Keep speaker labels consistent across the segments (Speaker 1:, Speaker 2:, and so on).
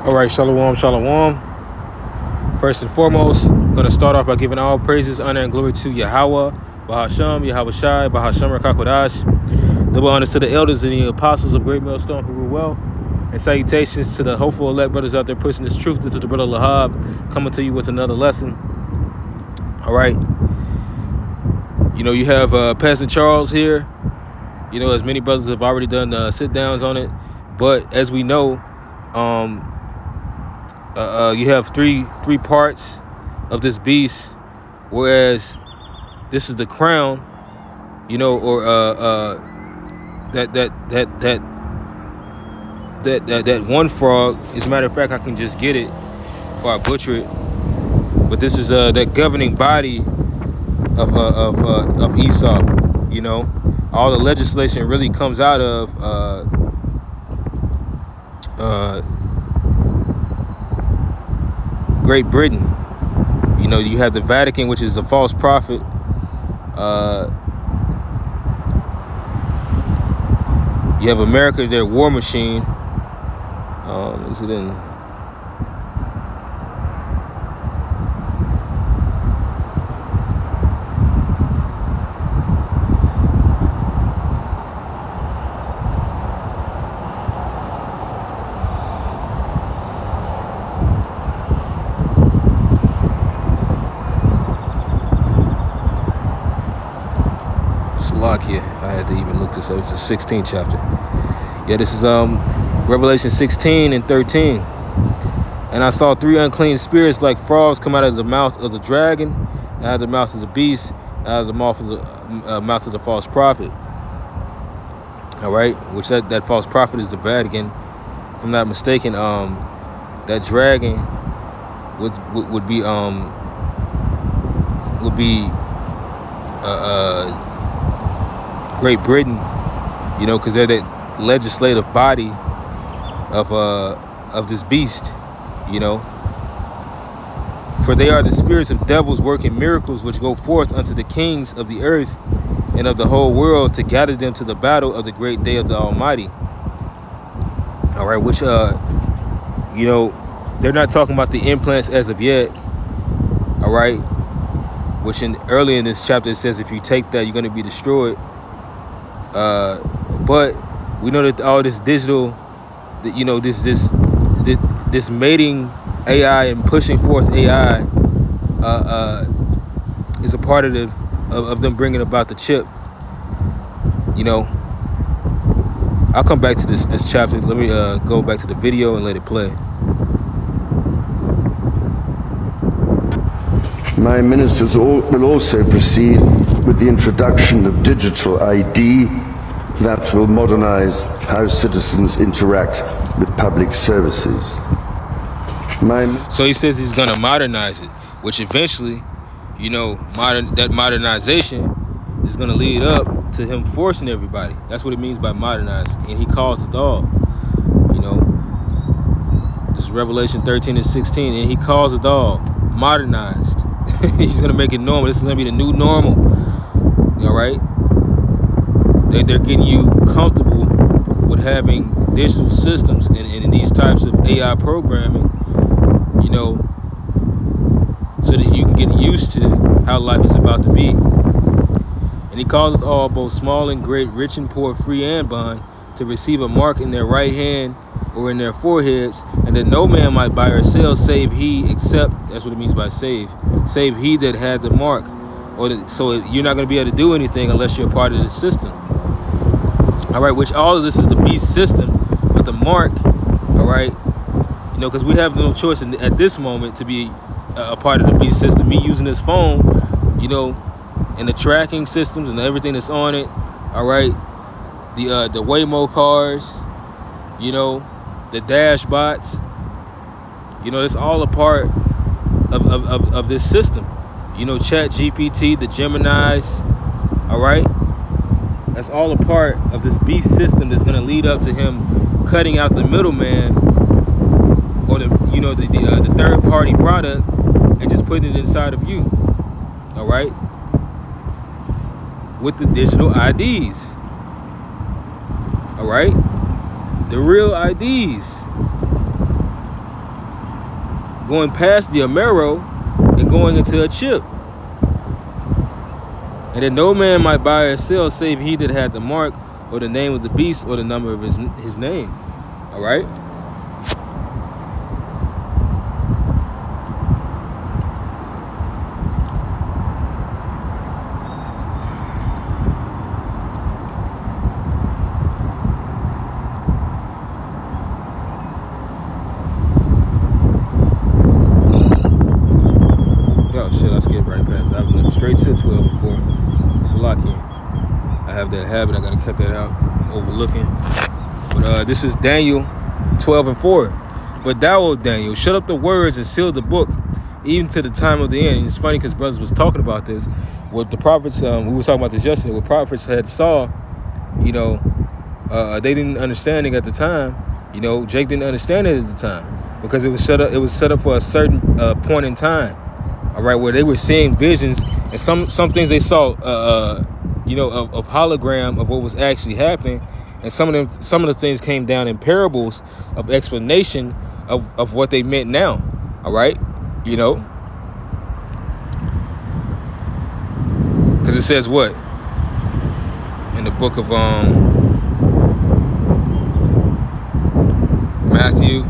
Speaker 1: All right, shalom, shalom. First and foremost, I'm going to start off by giving all praises, honor, and glory to Yahweh, Bahasham, Yahweh Shai, Bahasham Rakakwadash. Double honors to the elders and the apostles of Great Millstone who rule well. And salutations to the hopeful elect brothers out there pushing this truth. This is the brother Lahab coming to you with another lesson. All right. You know, you have Pastor Charles here. You know, as many brothers have already done sit-downs on it. But as we know, you have three parts of this beast, whereas this is the crown, you know, or that one frog. As a matter of fact, I can just get it before I butcher it. But this is that governing body of Esau. You know, all the legislation really comes out of Great Britain. You know, you have the Vatican, which is the false prophet. You have America, their war machine. Is it in? Salakia. I had to even look this up. It's the 16th chapter. Yeah, this is Revelation 16 and 13. And I saw three unclean spirits like frogs come out of the mouth of the dragon, out of the mouth of the beast, out of the mouth of the false prophet. All right, which that false prophet is the Vatican. If I'm not mistaken, that dragon would be Great Britain, you know, because they're the legislative body of this beast, you know. For they are the spirits of devils working miracles, which go forth unto the kings of the earth and of the whole world to gather them to the battle of the great day of the Almighty. All right, which you know, they're not talking about the implants as of yet. All right, which early in this chapter it says if you take that, you're going to be destroyed. But we know that all this digital, you know, this mating AI and pushing forth AI is a part of them bringing about the chip. You know, I'll come back to this chapter. Let me go back to the video and let it play.
Speaker 2: My ministers will also proceed with the introduction of digital ID that will modernize how citizens interact with public services.
Speaker 1: So he says he's going to modernize it, which eventually, you know, that modernization is going to lead up to him forcing everybody. That's what it means by modernize, and he calls it all. You know, this is Revelation 13 and 16, and he calls it all modernized. He's going to make it normal. This is going to be the new normal. All right? They're getting you comfortable with having digital systems and these types of AI programming, you know, so that you can get used to how life is about to be. And he calls it all, both small and great, rich and poor, free and bond, to receive a mark in their right hand or in their foreheads, and that no man might buy or sell save he, except, that's what it means by save he that had the mark. So you're not going to be able to do anything unless you're a part of the system. All right, which all of this is the beast system, but the mark, all right, you know, because we have no choice at this moment to be a part of the beast system. Me using this phone, you know, and the tracking systems and everything that's on it, all right, the Waymo cars, you know, the Dash bots, you know, it's all a part of this system. You know, Chat GPT, the Geminis, all right? That's all a part of this beast system that's going to lead up to him cutting out the middleman, or the third party product, and just putting it inside of you. All right, with the digital IDs. All right, the real IDs. going past the Amero and going into a chip. And that no man might buy or sell save he that had the mark or the name of the beast or the number of his name. All right? Oh shit, I skipped right past that. I was looking straight to 12 and 4. Salakia. I have that habit, I gotta cut that out. Overlooking. But this is Daniel 12 and 4. But thou, O Daniel, shut up the words and seal the book, even to the time of the end. And it's funny because brothers was talking about this. What the prophets, we were talking about this yesterday, what prophets had saw, you know, they didn't understand it at the time. You know, Jake didn't understand it at the time. Because it was set up for a certain point in time. All right, where they were seeing visions, and some things they saw, you know, of hologram of what was actually happening, and some of the things came down in parables of explanation of what they meant now. All right, you know, because it says what in the book of Matthew.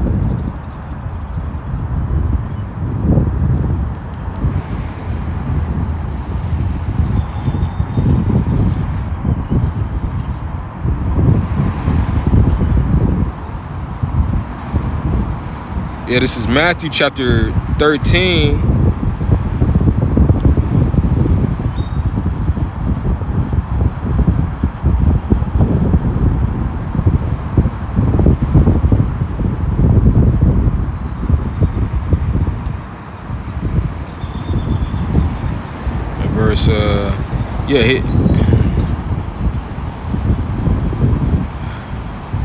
Speaker 1: Yeah, this is Matthew chapter 13. And verse,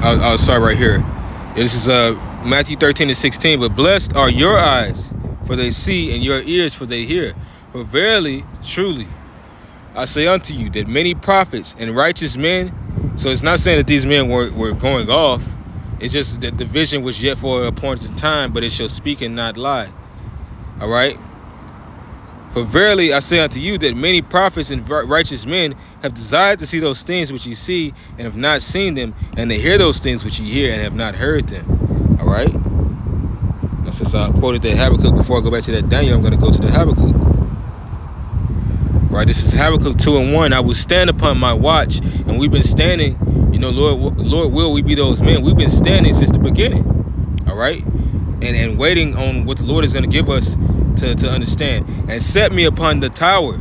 Speaker 1: I'll start right here. Yeah, this is Matthew 13 and 16, but blessed are your eyes, for they see, and your ears, for they hear. For verily, truly, I say unto you, that many prophets and righteous men, so it's not saying that these men were going off, it's just that the vision was yet for a appointed time, but it shall speak and not lie. All right? For verily, I say unto you, that many prophets and righteous men have desired to see those things which ye see, and have not seen them, and they hear those things which ye hear, and have not heard them. All right. Now, since I quoted that Habakkuk, before I go back to that Daniel, I'm going to go to the Habakkuk. Right. This is Habakkuk 2 and 1. I will stand upon my watch, and we've been standing. You know, Lord, will we be those men? We've been standing since the beginning. All right, and waiting on what the Lord is going to give us to understand. And set me upon the tower,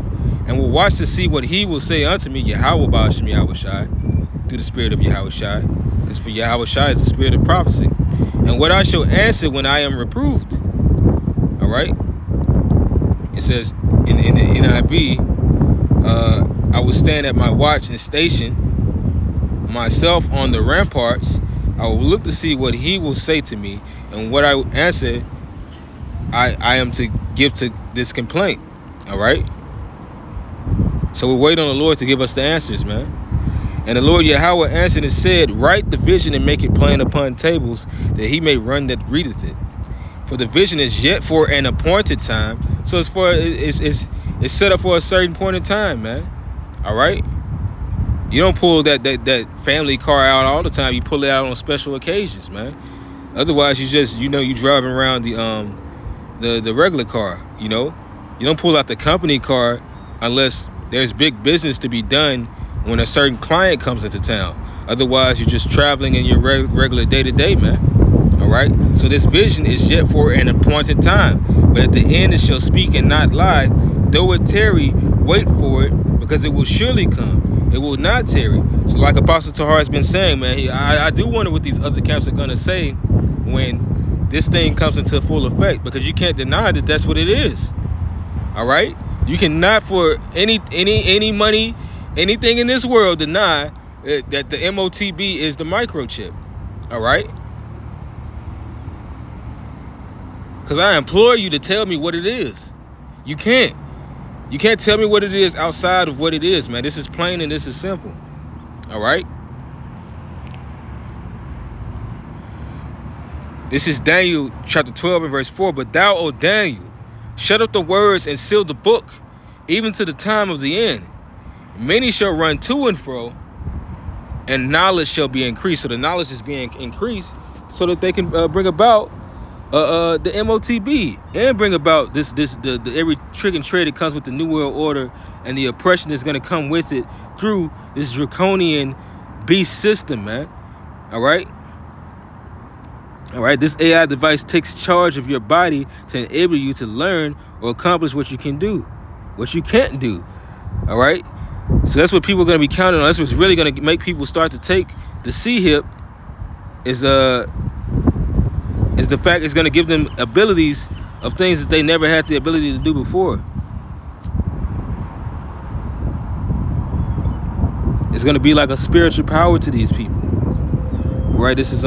Speaker 1: and will watch to see what He will say unto me. Yahweh Ba'ashem Yahushai, through the spirit of Yahushai, because for Yahushai is the spirit of prophecy. And what I shall answer when I am reproved. All right. It says in the NIV, I will stand at my watch and station myself on the ramparts. I will look to see what He will say to me, and what I answer I am to give to this complaint. All right. So we wait on the Lord to give us the answers, man. And the Lord Yahweh answered and said, write the vision and make it plain upon tables, that he may run that readeth it. For the vision is yet for an appointed time. So it's set up for a certain point in time, man. All right. You don't pull that family car out all the time. You pull it out on special occasions, man. Otherwise, you driving around the regular car. You know, you don't pull out the company car unless there's big business to be done when a certain client comes into town. Otherwise, you're just traveling in your regular day-to-day, man. All right? So this vision is yet for an appointed time. But at the end, it shall speak and not lie. Though it tarry, wait for it, because it will surely come. It will not tarry. So like Apostle Tahar has been saying, man, I do wonder what these other camps are going to say when this thing comes into full effect, because you can't deny that that's what it is. All right? You cannot for any money, anything in this world deny that the MOTB is the microchip. All right? Because I implore you to tell me what it is. You can't. You can't tell me what it is outside of what it is, man. This is plain and this is simple. All right? This is Daniel chapter 12 and verse 4. But thou, O Daniel, shut up the words and seal the book, even to the time of the end. Many shall run to and fro, and knowledge shall be increased. So the knowledge is being increased so that they can bring about the MOTB and bring about the every trick and trade that comes with the New World Order and the oppression that's going to come with it through this draconian beast system, man. All right. This AI device takes charge of your body to enable you to learn or accomplish what you can do, what you can't do. All right. So that's what people are going to be counting on. That's what's really going to make people start to take the C-HIP is the fact it's going to give them abilities of things that they never had the ability to do before. It's going to be like a spiritual power to these people. Right? This is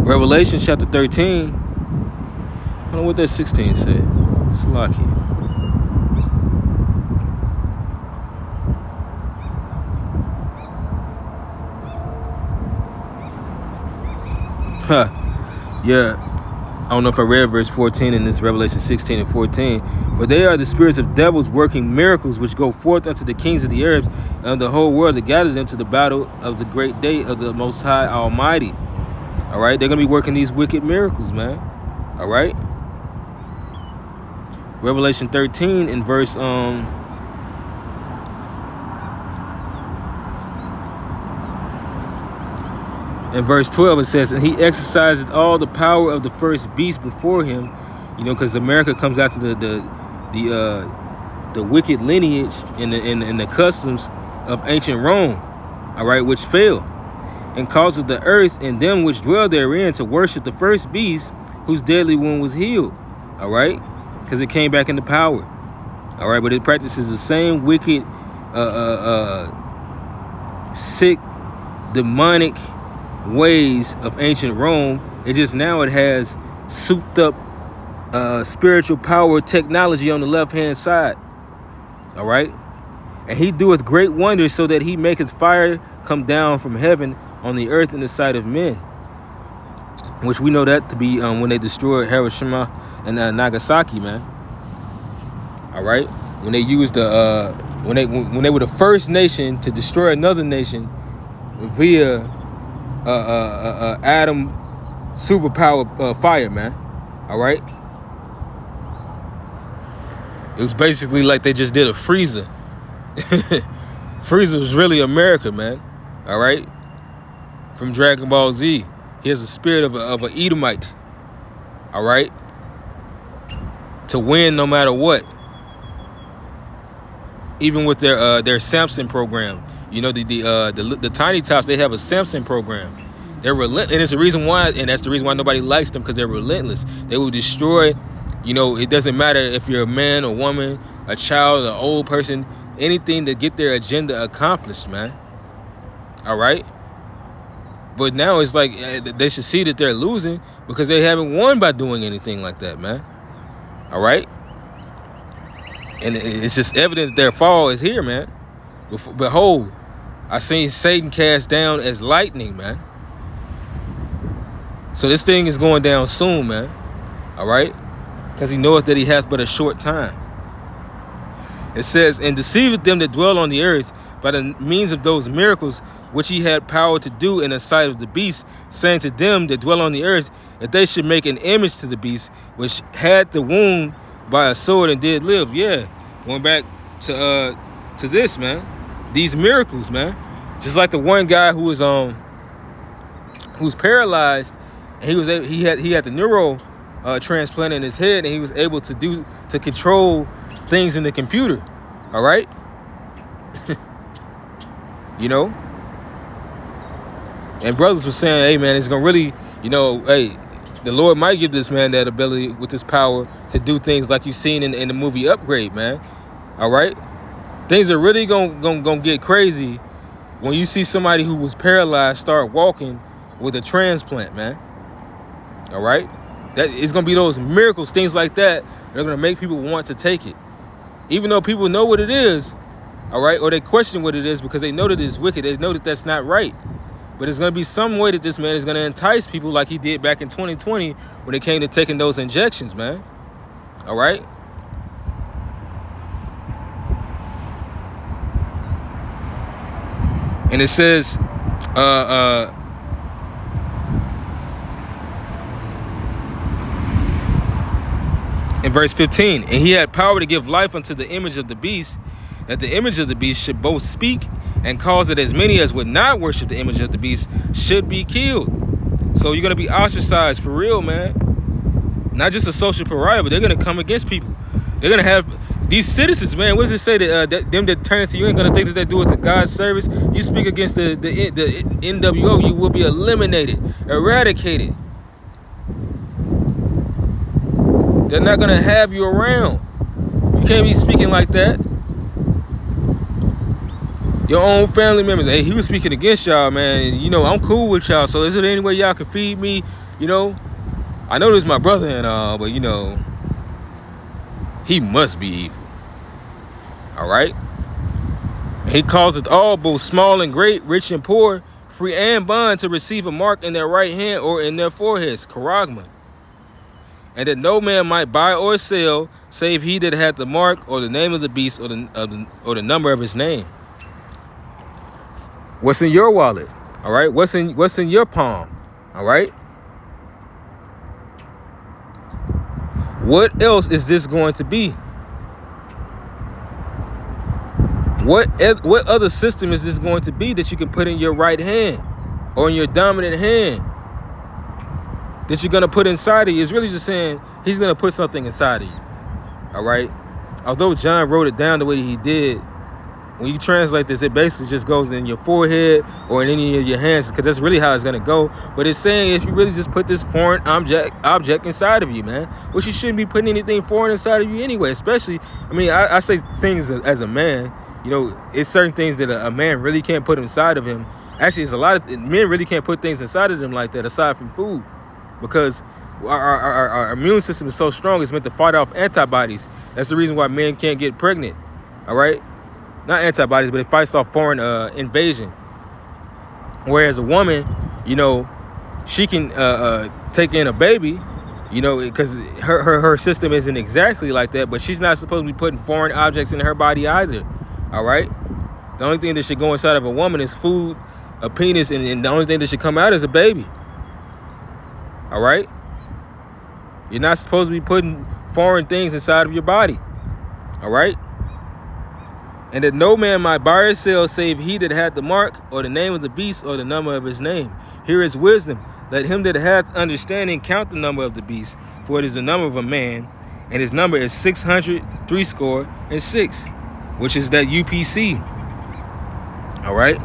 Speaker 1: Revelation chapter 13. I don't know what that 16 said. Slaki. Yeah. I don't know if I read verse 14 in this Revelation 16 and 14. For they are the spirits of devils working miracles, which go forth unto the kings of the earth and the whole world to gather them to the battle of the great day of the Most High Almighty. All right. They're going to be working these wicked miracles, man. All right. Revelation 13 in verse in verse 12 it says, and he exercised all the power of the first beast before him, you know, because America comes after the wicked lineage and the customs of ancient Rome, all right, which fell, and caused the earth and them which dwell therein to worship the first beast whose deadly wound was healed, all right, because it came back into power, all right, but it practices the same wicked, sick, demonic ways of ancient Rome. It just now it has souped up spiritual power technology on the left hand side, all right, and he doeth great wonders, so that he maketh fire come down from heaven on the earth in the sight of men, which we know that to be when they destroyed Hiroshima and Nagasaki, man. All right, when they used the when they were the first nation to destroy another nation via atom superpower fire, man. All right, it was basically like they just did a Frieza. Frieza was really America, man. All right, from Dragon Ball Z. He has the spirit of an Edomite. All right, to win no matter what. Even with their Samson program, you know, the Tiny Tots, they have a Samson program. They're relentless, and it's the reason why, and that's the reason why nobody likes them, because they're relentless. They will destroy. You know, it doesn't matter if you're a man, a woman, a child, an old person, anything to get their agenda accomplished, man. All right. But now it's like they should see that they're losing because they haven't won by doing anything like that, man. All right. And it's just evident that their fall is here, man. Behold, I seen Satan cast down as lightning, man. So this thing is going down soon, man. All right? Because he knoweth that he hath but a short time. It says, and deceiveth them that dwell on the earth by the means of those miracles which he had power to do in the sight of the beast, saying to them that dwell on the earth, that they should make an image to the beast, which had the wound by a sword and did live. Yeah, going back to this, man, these miracles, man. Just like the one guy who was who's paralyzed, and he had the neuro transplant in his head, and he was able to control things in the computer. All right. You know, and brothers were saying, hey man, it's gonna really, you know, hey, the Lord might give this man that ability with his power to do things like you've seen in the movie Upgrade, man. All right, things are really gonna get crazy when you see somebody who was paralyzed start walking with a transplant, man. All right, that it's gonna be those miracles, things like that. They're gonna make people want to take it, even though people know what it is. All right, or they question what it is because they know that it's wicked. They know that that's not right. But there's going to be some way that this man is going to entice people like he did back in 2020 when it came to taking those injections, man. All right. And it says, in verse 15, and he had power to give life unto the image of the beast, that the image of the beast should both speak and cause that as many as would not worship the image of the beast should be killed. So you're going to be ostracized for real, man. Not just a social pariah, but they're going to come against people. They're going to have these citizens, man. What does it say that them that turn to you ain't going to think that they do it to God's service? You speak against the NWO, you will be eliminated, eradicated. They're not going to have you around. You can't be speaking like that. Your own family members, hey, he was speaking against y'all, man. You know, I'm cool with y'all, so is there any way y'all can feed me? You know, I know this is my brother and all, but you know, he must be evil. All right? He causeth all, both small and great, rich and poor, free and bond, to receive a mark in their right hand or in their foreheads, charagma. And that no man might buy or sell, save he that had the mark or the name of the beast or the number of his name. What's in your wallet? All right. What's in your palm? All right. What else is this going to be? What other system is this going to be that you can put in your right hand or in your dominant hand that you're going to put inside of you? It's really just saying he's going to put something inside of you. All right. Although John wrote it down the way that he did, when you translate this, it basically just goes in your forehead or in any of your hands, because that's really how it's going to go. But it's saying if you really just put this foreign object inside of you, man, which you shouldn't be putting anything foreign inside of you anyway, especially, I mean, I say things as a man, you know, it's certain things that a man really can't put inside of him. Actually, it's a lot of men really can't put things inside of them like that aside from food, because our immune system is so strong, it's meant to fight off antibodies. That's the reason why men can't get pregnant. All right. Not antibodies, but it fights off foreign invasion. Whereas a woman, you know, she can take in a baby, you know, because her system isn't exactly like that, but she's not supposed to be putting foreign objects in her body either. All right. The only thing that should go inside of a woman is food, a penis, and the only thing that should come out is a baby. All right. You're not supposed to be putting foreign things inside of your body. All right. And that no man might buy or sell, save he that hath the mark or the name of the beast or the number of his name. Here is wisdom. Let him that hath understanding count the number of the beast, for it is the number of a man, and his number is 666, which is that UPC. All right.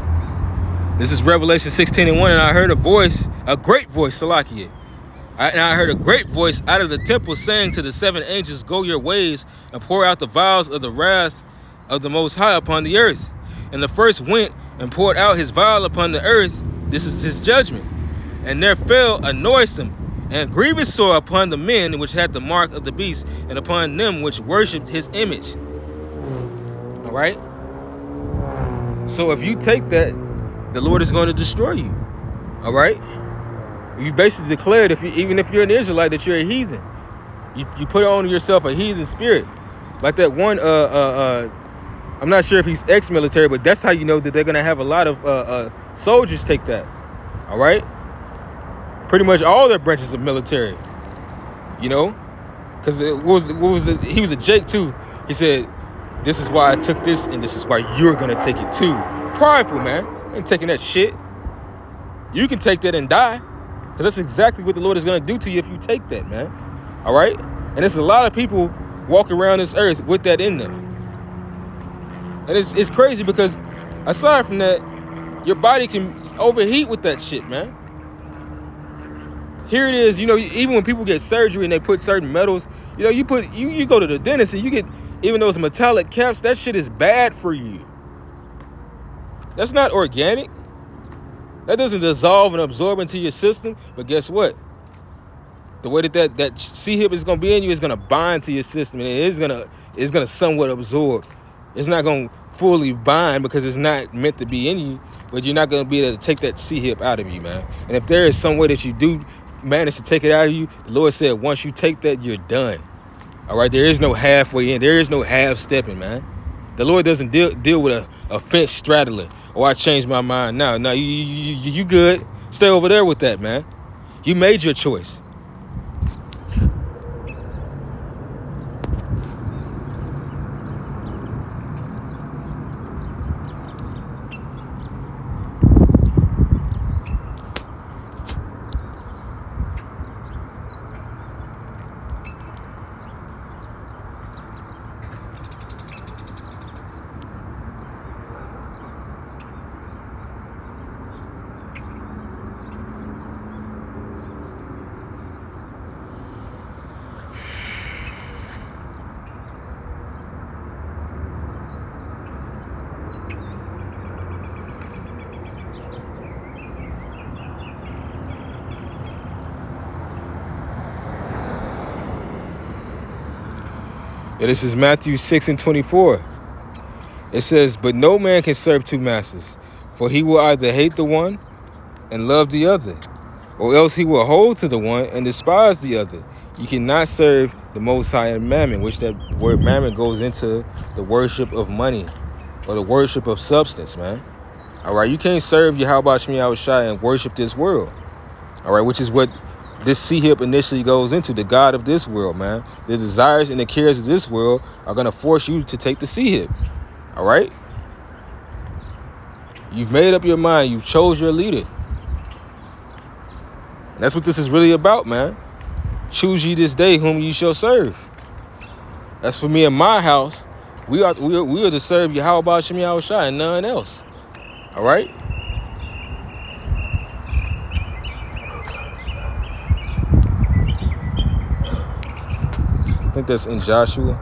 Speaker 1: This is Revelation 16:1, and I heard a voice, a great voice, Salakia. And I heard a great voice out of the temple saying to the 7 angels, go your ways and pour out the vials of the wrath of the Most High upon the earth. And the first went and poured out his vial upon the earth. This is his judgment. And there fell a noisome and grievous sore upon the men which had the mark of the beast, and upon them which worshipped his image. All right. So if you take that, the Lord is going to destroy you. All right. You basically declared, even if you're an Israelite, that you're a heathen. You put on yourself a heathen spirit. Like that one, I'm not sure if he's ex-military, but that's how you know that they're going to have a lot of soldiers take that. All right? Pretty much all their branches of military. You know? Because he was a Jake too. He said, this is why I took this, and this is why you're going to take it too. Prideful, man. I ain't taking that shit. You can take that and die. Because that's exactly what the Lord is going to do to you if you take that, man. All right? And there's a lot of people walk around this earth with that in them. And it's crazy because aside from that, your body can overheat with that shit, man. Here it is, you know, even when people get surgery and they put certain metals, you know, you go to the dentist and you get even those metallic caps, that shit is bad for you. That's not organic. That doesn't dissolve and absorb into your system. But guess what? The way that C-hip is going to be in you is going to bind to your system, and it's going to somewhat absorb. It's not going to fully bind because it's not meant to be in you, but you're not going to be able to take that C-hip out of you, man. And if there is some way that you do manage to take it out of you, the Lord said once you take that, you're done. All right, there is no halfway in. There is no half stepping, man. The Lord doesn't deal with a fence straddling. Oh, I changed my mind. No, you good. Stay over there with that, man. You made your choice. Yeah, this is Matthew 6:24. It says, but no man can serve two masters, for he will either hate the one and love the other, or else he will hold to the one and despise the other. You cannot serve the Most High and mammon, which that word mammon goes into the worship of money or the worship of substance, man. All right, you can't serve Yahweh Shemi Yahushua and worship this world. All right, which is what this C-hip initially goes into, the God of this world, man. The desires and the cares of this world are going to force you to take the C-hip. All right? You've made up your mind. You've chose your leader. And that's what this is really about, man. Choose ye this day whom ye shall serve. That's for me and my house. We are to serve Yahweh Shemi Yahushua and none else. All right? I think that's in Joshua.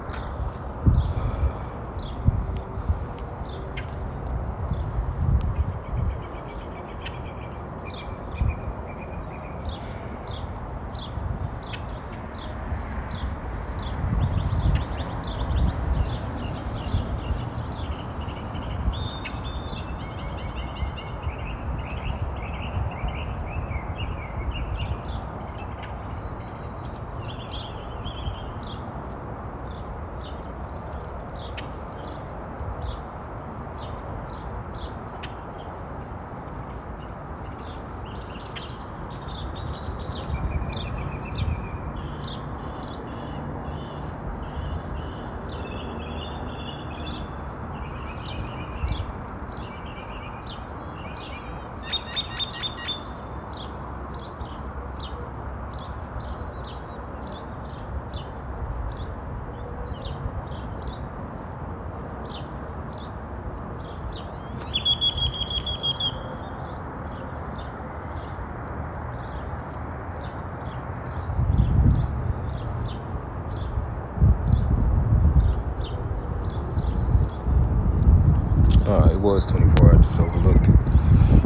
Speaker 1: It was 24. I just overlooked it.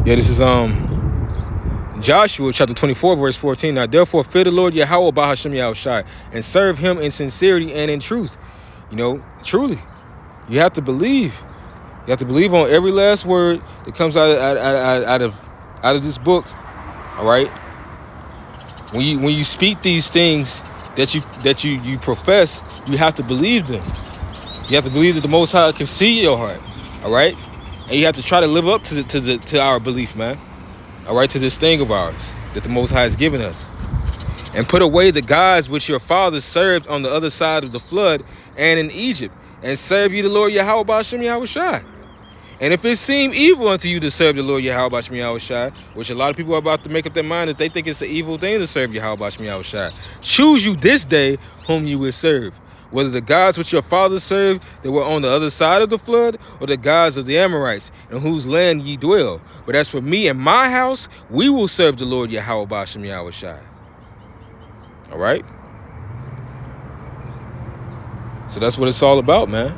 Speaker 1: Yeah, this is Joshua chapter 24, verse 14. Now therefore fear the Lord Yahweh Bahashem Yahushai and serve him in sincerity and in truth. You know, truly. You have to believe. You have to believe on every last word that comes out of this book. All right. When you speak these things that you profess, you have to believe them. You have to believe that the Most High can see your heart. All right, and you have to try to live up to our belief, man. All right, to this thing of ours that the Most High has given us, and put away the gods which your fathers served on the other side of the flood and in Egypt, and serve you the Lord Yahweh Ba'ashem Yahushai. And if it seem evil unto you to serve the Lord Yahweh Ba'ashem Yahushai, which a lot of people are about to make up their mind that they think it's an evil thing to serve Yahweh Ba'ashem Yahushai, choose you this day whom you will serve. Whether the gods which your fathers served that were on the other side of the flood, or the gods of the Amorites, in whose land ye dwell. But as for me and my house, we will serve the Lord Yahweh Ba'ashem Yahushai. All right? So that's what it's all about, man.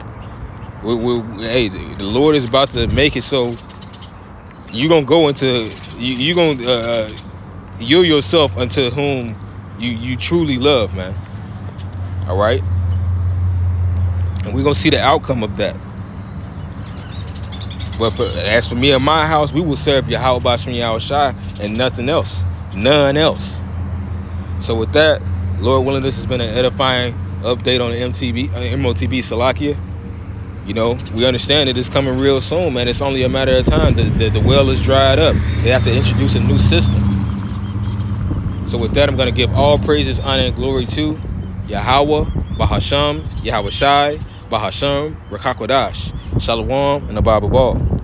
Speaker 1: Hey, the Lord is about to make it so you're going to go into, you're going to yield yourself unto whom you truly love, man. All right? And we're going to see the outcome of that. But as for me and my house, we will serve Yahweh B'Shem Yahushai and nothing else. None else. So with that, Lord willing, this has been an edifying update on the MOTB Salakia. You know, we understand that it's coming real soon, man. It's only a matter of time. The well is dried up. They have to introduce a new system. So with that, I'm going to give all praises, honor, and glory to Yahweh, Bahasham, Yahweh Shai, Bahasham, Rakakwadash, Shalom, and Abba Ball.